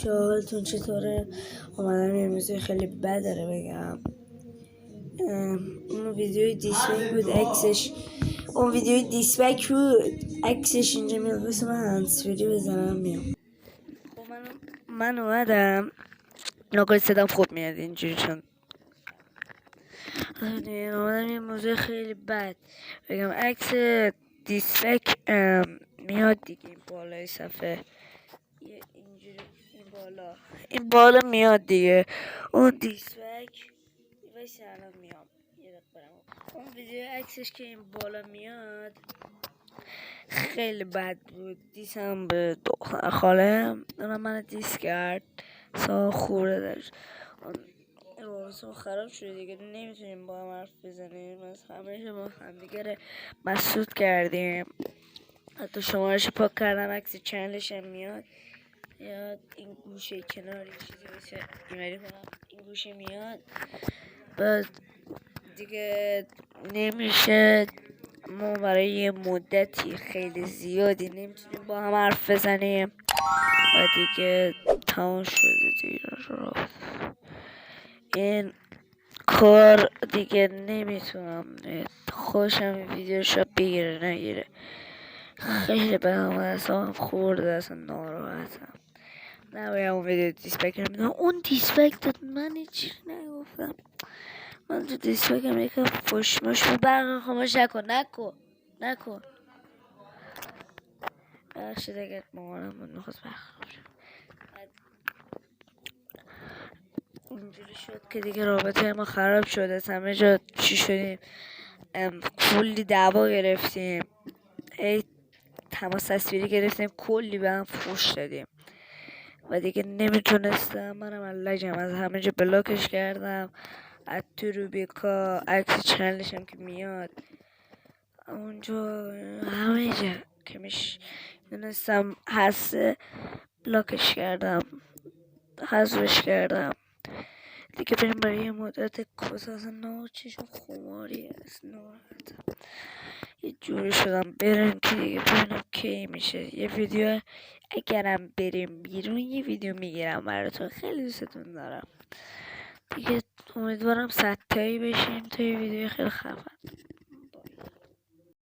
حالتون چطوره؟ اومدم یه موضوع خیلی بد داره بگم. اون ویدیوی دیسبک بود عکسش عکسش اینجا میاد. بس من هنسفری بزنم میام. من اومدم ناگاه صدام خوب میاد اینجوری، چون اومدم یه موضوع خیلی بد بگم. عکس دیسبک میاد دیگه، این بالای صفحه اینجوری، این بالا میاد دیگه. اون دیسبک وایسی الان میام یه دقیقه برم. اون ویدیو عکسش که این بالا میاد خیلی بد بود. دیسم به دختر خاله من دیس کرد، سا خورده داشت. اون خراب شده دیگه، نمیتونیم با هم حرف بزنیم. از همه ما همدیگه مسدود کردیم. حتی شمارش پاک کردم، عکس چندش هم میاد. یا این گوشه کنار یه چیزی بشه ایمری کنم، این گوشه میاد. بعد دیگه نمیشه، ما برای یه مدتی خیلی زیادی نمیتونیم با هم حرف بزنیم و دیگه تمام شده دیگه. این کار دیگه نمیتونم، خوشم این ویدیوشو بگیره نگیره. خیلی به هم اصلا خورده، اصلا ناراحتم. نباید اون ویدیو دیسپک رو میدونم. اون دیسپک داد، من هیچی نگفتم. من تو دیسپک هم یکم فشمش بود. برقا خاموش نکن بخشید اگر مامانم بود نخواست برقا خاموش. اینجوری شد که دیگه رابطه ما خراب شد. از همه جا چی شدیم، کلی دعوا گرفتیم، تماس تصویری گرفتیم، کلی به هم فوش دادیم و دیگه نمیتونستم. منم اللجم از همه جا بلاکش کردم. از تو روبیکا عکس چنلش هم که میاد اونجا، همه جا که میدونستم هست بلاکش کردم، حذفش کردم دیگه. بریم برای یه مدت کسا، اصلا چشم خماری است، ناراحتم. یه جوری شدم بریم که دیگه ببینم کی میشه یه ویدیو. اگرم بریم بیرون یه ویدیو میگیرم براتون. خیلی دوستتون دارم دیگه. امیدوارم 100 تایی بشیم تا یه ویدیو خیلی خفن.